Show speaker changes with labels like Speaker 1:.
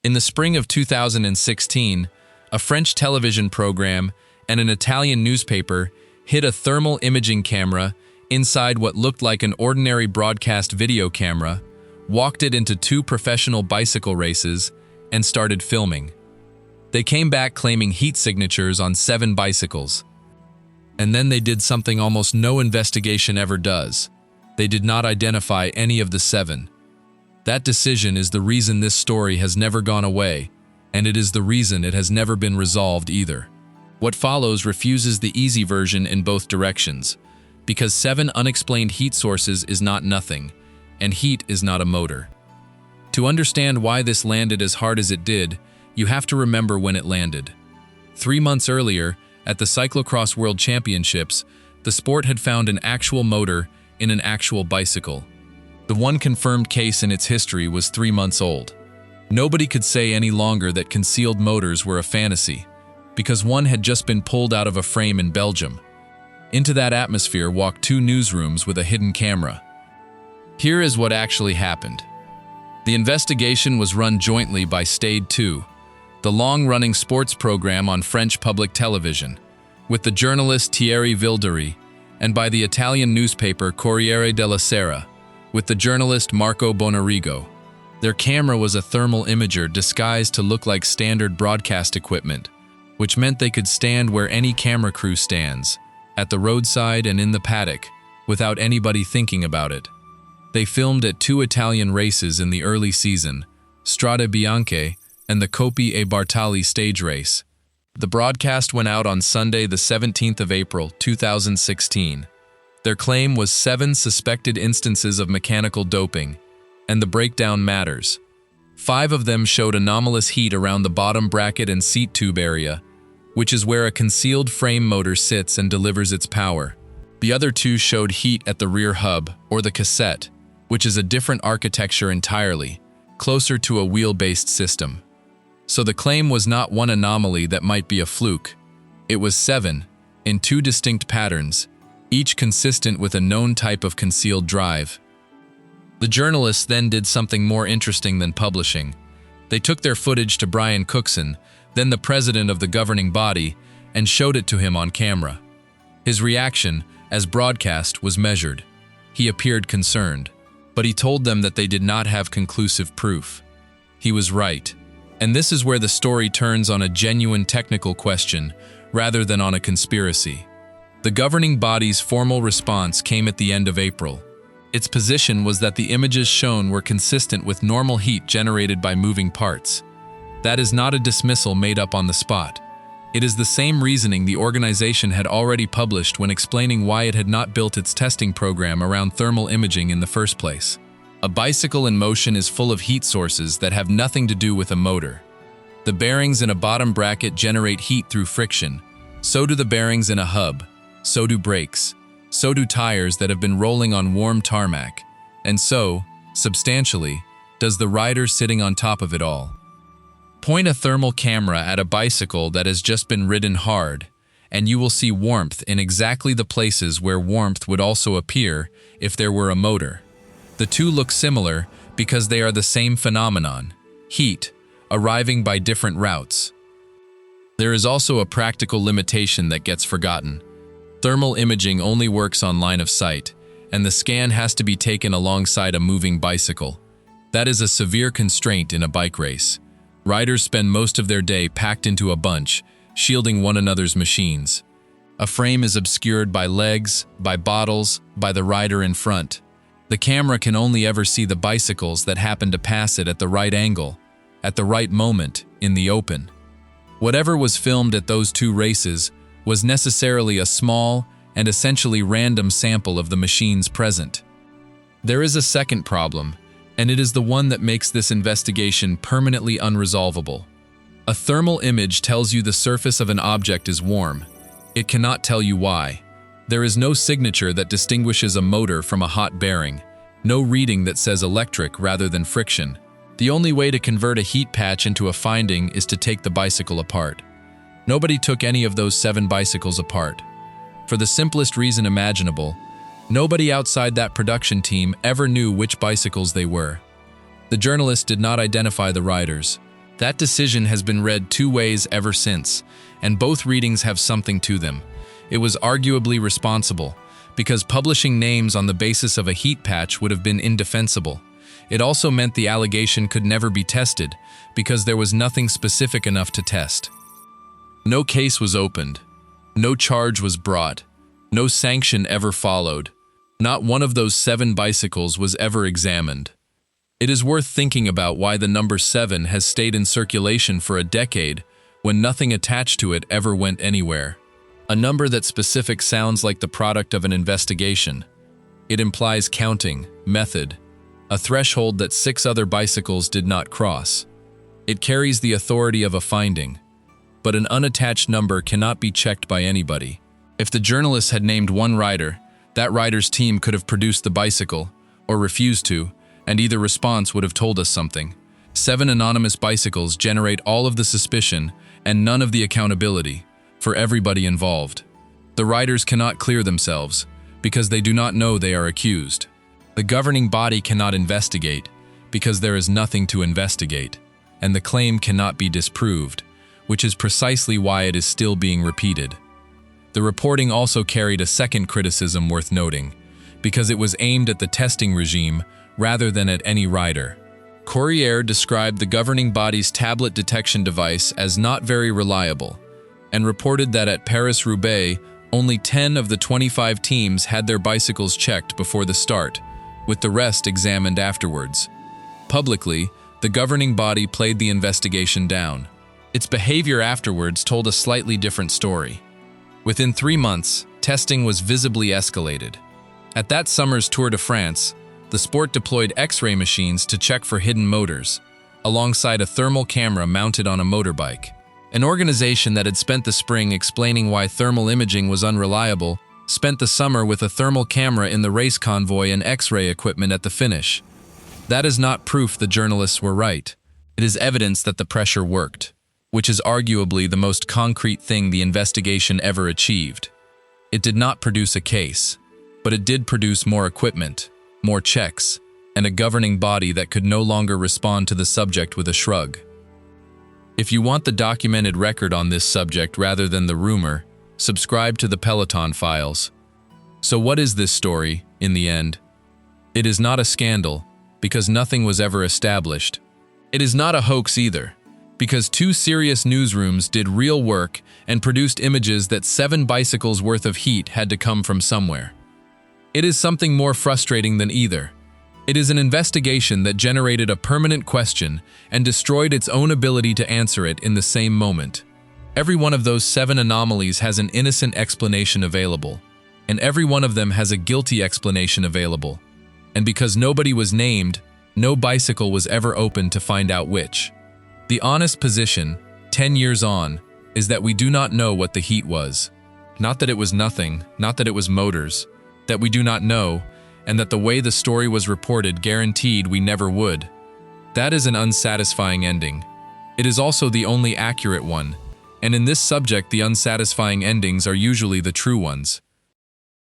Speaker 1: In the spring of 2016, a French television program and an Italian newspaper hid a thermal imaging camera inside what looked like an ordinary broadcast video camera, walked it into two professional bicycle races, and started filming. They came back claiming heat signatures on 7 bicycles. And then they did something almost no investigation ever does. They did not identify any of the 7. That decision is the reason this story has never gone away, and it is the reason it has never been resolved either. What follows refuses the easy version in both directions, because 7 unexplained heat sources is not nothing, and heat is not a motor. To understand why this landed as hard as it did, you have to remember when it landed. 3 months earlier, at the Cyclocross World Championships, the sport had found an actual motor in an actual bicycle. The one confirmed case in its history was 3 months old. Nobody could say any longer that concealed motors were a fantasy, because one had just been pulled out of a frame in Belgium. Into that atmosphere walked 2 newsrooms with a hidden camera. Here is what actually happened. The investigation was run jointly by Stade 2, the long-running sports program on French public television, with the journalist Thierry Vildary, and by the Italian newspaper Corriere della Sera, with the journalist Marco Bonarigo. Their camera was a thermal imager disguised to look like standard broadcast equipment, which meant they could stand where any camera crew stands, at the roadside and in the paddock, without anybody thinking about it. They filmed at 2 Italian races in the early season, Strade Bianche and the Coppi e Bartali stage race. The broadcast went out on Sunday, the 17th of April, 2016. Their claim was 7 suspected instances of mechanical doping, and the breakdown matters. 5 of them showed anomalous heat around the bottom bracket and seat tube area, which is where a concealed frame motor sits and delivers its power. The other 2 showed heat at the rear hub, or the cassette, which is a different architecture entirely, closer to a wheel-based system. So the claim was not one anomaly that might be a fluke. It was 7, in 2 distinct patterns, each consistent with a known type of concealed drive. The journalists then did something more interesting than publishing. They took their footage to Brian Cookson, then the president of the governing body, and showed it to him on camera. His reaction, as broadcast, was measured. He appeared concerned, but he told them that they did not have conclusive proof. He was right. And this is where the story turns on a genuine technical question rather than on a conspiracy. The governing body's formal response came at the end of April. Its position was that the images shown were consistent with normal heat generated by moving parts. That is not a dismissal made up on the spot. It is the same reasoning the organization had already published when explaining why it had not built its testing program around thermal imaging in the first place. A bicycle in motion is full of heat sources that have nothing to do with a motor. The bearings in a bottom bracket generate heat through friction. So do the bearings in a hub. So do brakes. So do tires that have been rolling on warm tarmac. And so, substantially, does the rider sitting on top of it all. Point a thermal camera at a bicycle that has just been ridden hard, and you will see warmth in exactly the places where warmth would also appear if there were a motor. The 2 look similar because they are the same phenomenon, heat, arriving by different routes. There is also a practical limitation that gets forgotten. Thermal imaging only works on line of sight, and the scan has to be taken alongside a moving bicycle. That is a severe constraint in a bike race. Riders spend most of their day packed into a bunch, shielding one another's machines. A frame is obscured by legs, by bottles, by the rider in front. The camera can only ever see the bicycles that happen to pass it at the right angle, at the right moment, in the open. Whatever was filmed at those 2 races was necessarily a small and essentially random sample of the machines present. There is a second problem, and it is the one that makes this investigation permanently unresolvable. A thermal image tells you the surface of an object is warm. It cannot tell you why. There is no signature that distinguishes a motor from a hot bearing, no reading that says electric rather than friction. The only way to convert a heat patch into a finding is to take the bicycle apart. Nobody took any of those 7 bicycles apart. For the simplest reason imaginable, nobody outside that production team ever knew which bicycles they were. The journalists did not identify the riders. That decision has been read two ways ever since, and both readings have something to them. It was arguably responsible, because publishing names on the basis of a heat patch would have been indefensible. It also meant the allegation could never be tested, because there was nothing specific enough to test. No case was opened. No charge was brought. No sanction ever followed. Not one of those 7 bicycles was ever examined. It is worth thinking about why the number 7 has stayed in circulation for a decade when nothing attached to it ever went anywhere. A number that specific sounds like the product of an investigation. It implies counting, method, a threshold that 6 other bicycles did not cross. It carries the authority of a finding, but an unattached number cannot be checked by anybody. If the journalists had named one rider, that rider's team could have produced the bicycle, or refused to, and either response would have told us something. 7 anonymous bicycles generate all of the suspicion and none of the accountability for everybody involved. The riders cannot clear themselves because they do not know they are accused. The governing body cannot investigate because there is nothing to investigate, and the claim cannot be disproved, which is precisely why it is still being repeated. The reporting also carried a second criticism worth noting, because it was aimed at the testing regime rather than at any rider. Courrier described the governing body's tablet detection device as not very reliable, and reported that at Paris-Roubaix, only 10 of the 25 teams had their bicycles checked before the start, with the rest examined afterwards. Publicly, the governing body played the investigation down. Its behavior afterwards told a slightly different story. Within 3 months, testing was visibly escalated. At that summer's Tour de France, the sport deployed X-ray machines to check for hidden motors, alongside a thermal camera mounted on a motorbike. An organization that had spent the spring explaining why thermal imaging was unreliable spent the summer with a thermal camera in the race convoy and X-ray equipment at the finish. That is not proof the journalists were right. It is evidence that the pressure worked, which is arguably the most concrete thing the investigation ever achieved. It did not produce a case, but it did produce more equipment, more checks, and a governing body that could no longer respond to the subject with a shrug. If you want the documented record on this subject rather than the rumor, subscribe to the Peloton Files. So what is this story, in the end? It is not a scandal, because nothing was ever established. It is not a hoax either, because 2 serious newsrooms did real work and produced images that 7 bicycles worth of heat had to come from somewhere. It is something more frustrating than either. It is an investigation that generated a permanent question and destroyed its own ability to answer it in the same moment. Every one of those 7 anomalies has an innocent explanation available, and every one of them has a guilty explanation available. And because nobody was named, no bicycle was ever opened to find out which. The honest position, 10 years on, is that we do not know what the heat was. Not that it was nothing, not that it was motors, that we do not know, and that the way the story was reported guaranteed we never would. That is an unsatisfying ending. It is also the only accurate one, and in this subject the unsatisfying endings are usually the true ones.